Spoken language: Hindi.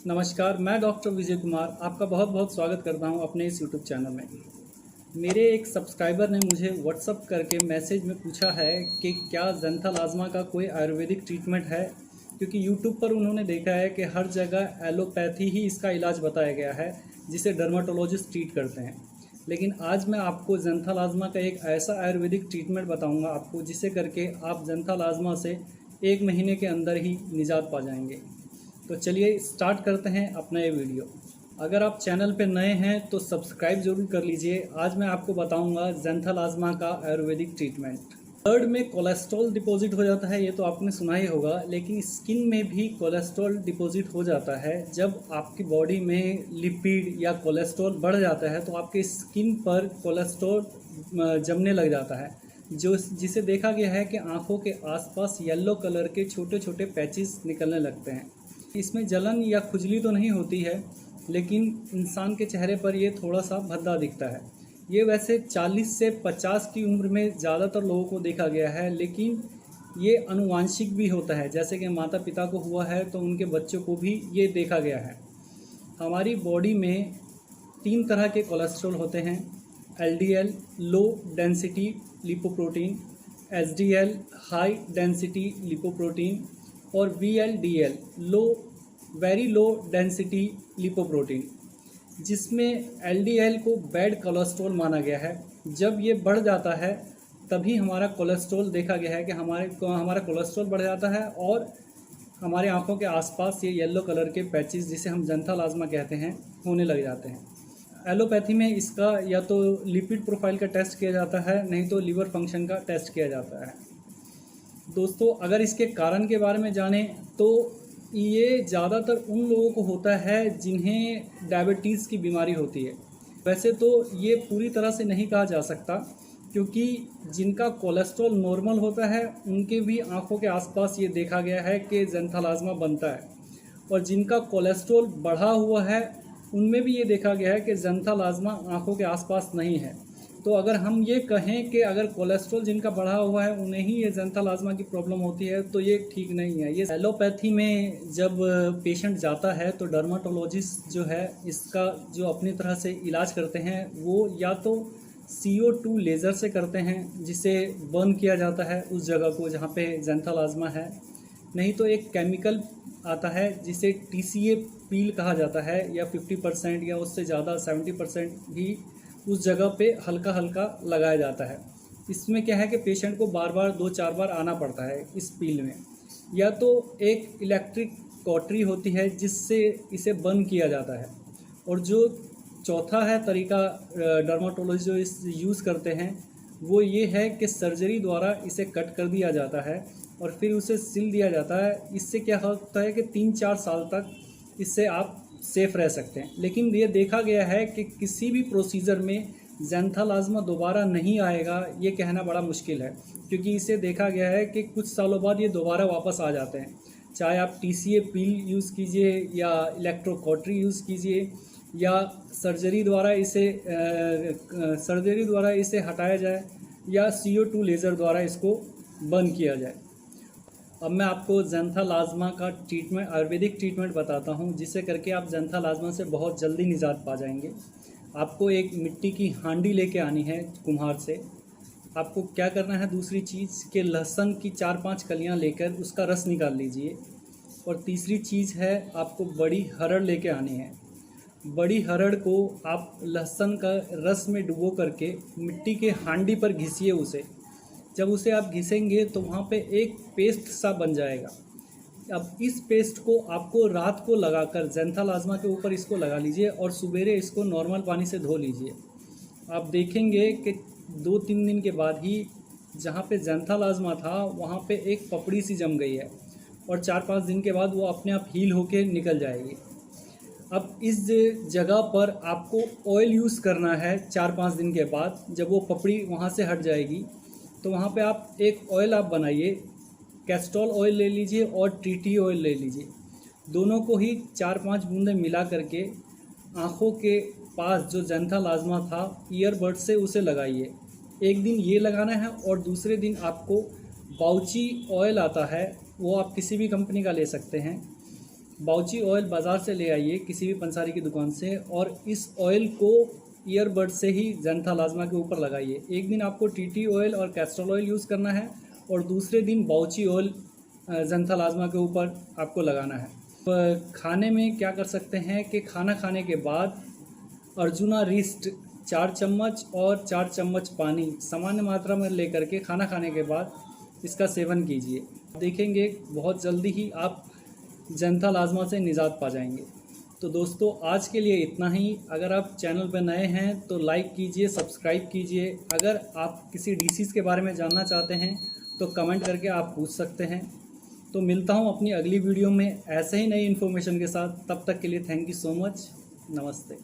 नमस्कार, मैं डॉक्टर विजय कुमार आपका बहुत बहुत स्वागत करता हूं अपने इस यूट्यूब चैनल में। मेरे एक सब्सक्राइबर ने मुझे व्हाट्सअप करके मैसेज में पूछा है कि क्या ज़ैंथल आज़मा का कोई आयुर्वेदिक ट्रीटमेंट है, क्योंकि यूट्यूब पर उन्होंने देखा है कि हर जगह एलोपैथी ही इसका इलाज बताया गया है जिसे डर्माटोलॉजिस्ट ट्रीट करते हैं। लेकिन आज मैं आपको ज़ैंथल आज़मा का एक ऐसा आयुर्वेदिक ट्रीटमेंट बताऊँगा आपको, जिसे करके आप ज़ैंथल आज़मा से 1 महीने के अंदर ही निजात पा जाएंगे। तो चलिए स्टार्ट करते हैं अपना ये वीडियो। अगर आप चैनल पे नए हैं तो सब्सक्राइब जरूर कर लीजिए। आज मैं आपको बताऊंगा ज़ैंथल आज़मा का आयुर्वेदिक ट्रीटमेंट। ब्लड में कोलेस्ट्रॉल डिपॉजिट हो जाता है, ये तो आपने सुना ही होगा, लेकिन स्किन में भी कोलेस्ट्रॉल डिपॉजिट हो जाता है। जब आपकी बॉडी में लिपिड या कोलेस्ट्रॉल बढ़ जाता है तो आपके स्किन पर कोलेस्ट्रॉल जमने लग जाता है, जो जिसे देखा गया है कि आँखों के आसपास येलो कलर के छोटे छोटे पैचेस निकलने लगते हैं। इसमें जलन या खुजली तो नहीं होती है, लेकिन इंसान के चेहरे पर ये थोड़ा सा भद्दा दिखता है। ये वैसे 40 से 50 की उम्र में ज़्यादातर लोगों को देखा गया है, लेकिन ये आनुवांशिक भी होता है। जैसे कि माता पिता को हुआ है तो उनके बच्चों को भी ये देखा गया है। हमारी बॉडी में 3 तरह के कोलेस्ट्रॉल होते हैं: LDL low density lipoprotein, SDL high density lipoprotein और VLDL very low density lipoprotein, जिसमें एलडीएल को बैड कोलेस्ट्रॉल माना गया है। जब ये बढ़ जाता है तभी हमारा कोलेस्ट्रॉल देखा गया है कि हमारा कोलेस्ट्रॉल बढ़ जाता है और हमारे आँखों के आसपास ये येलो कलर के पैचेस, जिसे हम ज़ैंथल आज़मा कहते हैं, होने लग जाते हैं। एलोपैथी में इसका या तो लिपिड प्रोफाइल का टेस्ट किया जाता है, नहीं तो लीवर फंक्शन का टेस्ट किया जाता है। दोस्तों, अगर इसके कारण के बारे में जानें तो ये ज़्यादातर उन लोगों को होता है जिन्हें डायबिटीज़ की बीमारी होती है। वैसे तो ये पूरी तरह से नहीं कहा जा सकता, क्योंकि जिनका कोलेस्ट्रॉल नॉर्मल होता है उनके भी आँखों के आसपास ये देखा गया है कि ज़ैंथल आज़मा बनता है, और जिनका कोलेस्ट्रॉल बढ़ा हुआ है उनमें भी ये देखा गया है कि ज़ैंथल आज़मा आँखों के आसपास नहीं है। तो अगर हम ये कहें कि अगर कोलेस्ट्रॉल जिनका बढ़ा हुआ है उन्हें ही ये ज़ैंथल आज़मा की प्रॉब्लम होती है, तो ये ठीक नहीं है। ये एलोपैथी में जब पेशेंट जाता है तो डर्माटोलॉजिस्ट जो है इसका जो अपनी तरह से इलाज करते हैं वो या तो CO2 लेज़र से करते हैं, जिसे बर्न किया जाता है उस जगह को जहाँ पे ज़ैंथल आज़मा है, नहीं तो एक केमिकल आता है जिसे TCA पील कहा जाता है, या 50% या उससे ज़्यादा 70% भी उस जगह पे हल्का हल्का लगाया जाता है। इसमें क्या है कि पेशेंट को बार बार 2-4 बार आना पड़ता है इस पील में। या तो एक इलेक्ट्रिक कॉटरी होती है जिससे इसे बंद किया जाता है। और जो चौथा है तरीका डर्माटोलॉजिस्ट जो इस यूज़ करते हैं वो ये है कि सर्जरी द्वारा इसे कट कर दिया जाता है और फिर उसे सिल दिया जाता है। इससे क्या होता है कि 3-4 साल तक इससे आप सेफ़ रह सकते हैं। लेकिन ये देखा गया है कि किसी भी प्रोसीजर में ज़ैंथल आज़मा दोबारा नहीं आएगा, ये कहना बड़ा मुश्किल है, क्योंकि इसे देखा गया है कि कुछ सालों बाद ये दोबारा वापस आ जाते हैं। चाहे आप TCA पील यूज़ कीजिए या इलेक्ट्रोकॉटरी यूज़ कीजिए या सर्जरी द्वारा इसे हटाया जाए या CO2 लेज़र द्वारा इसको बंद किया जाए। अब मैं आपको ज़ैंथल आज़मा का ट्रीटमेंट, आयुर्वेदिक ट्रीटमेंट बताता हूँ, जिससे करके आप ज़ैंथल आज़मा से बहुत जल्दी निजात पा जाएंगे। आपको एक मिट्टी की हांडी लेके आनी है कुम्हार से। आपको क्या करना है, दूसरी चीज़ कि लहसुन की 4-5 कलियाँ लेकर उसका रस निकाल लीजिए। और तीसरी चीज़ है, आपको बड़ी हरड़ लेके आनी है। बड़ी हरड़ को आप लहसुन का रस में डुबो करके मिट्टी के हांडी पर घिसिए उसे। जब उसे आप घिसेंगे तो वहाँ पे एक पेस्ट सा बन जाएगा। अब इस पेस्ट को आपको रात को लगाकर ज़ैंथल आज़मा के ऊपर इसको लगा लीजिए और सुबेरे इसको नॉर्मल पानी से धो लीजिए। आप देखेंगे कि 2-3 दिन के बाद ही जहाँ पे ज़ैंथल आज़मा था वहाँ पे एक पपड़ी सी जम गई है, और 4-5 दिन के बाद वो अपने आप हील होके निकल जाएगी। अब इस जगह पर आपको ऑयल यूज़ करना है 4-5 दिन के बाद। जब वो पपड़ी वहाँ से हट जाएगी तो वहाँ पे आप एक ऑयल आप बनाइए, कैस्ट्रॉल ऑयल ले लीजिए और TT ऑयल ले लीजिए। दोनों को ही 4-5 बूंदें मिला करके आँखों के पास जो ज़ैंथल आज़मा था ईयरबड से उसे लगाइए। एक दिन ये लगाना है और दूसरे दिन आपको बाउची ऑयल आता है, वो आप किसी भी कंपनी का ले सकते हैं, बाउची ऑयल बाज़ार से ले आइए किसी भी पंसारी की दुकान से, और इस ऑयल को ईयरबड से ही ज़ेंथालाज़मा के ऊपर लगाइए। एक दिन आपको टीटी ऑयल और कैस्ट्रॉल ऑयल यूज़ करना है और दूसरे दिन बाउची ऑयल ज़ेंथालाज़मा के ऊपर आपको लगाना है। खाने में क्या कर सकते हैं कि खाना खाने के बाद अर्जुना रिस्ट 4 चम्मच और 4 चम्मच पानी सामान्य मात्रा में लेकर के खाना खाने के बाद इसका सेवन कीजिए। देखेंगे बहुत जल्दी ही आप ज़ेंथालाज़मा से निजात पा जाएंगे। तो दोस्तों आज के लिए इतना ही। अगर आप चैनल पर नए हैं तो लाइक कीजिए, सब्सक्राइब कीजिए। अगर आप किसी डिसीज़ के बारे में जानना चाहते हैं तो कमेंट करके आप पूछ सकते हैं। तो मिलता हूँ अपनी अगली वीडियो में ऐसे ही नई इन्फॉर्मेशन के साथ। तब तक के लिए थैंक यू सो मच। नमस्ते।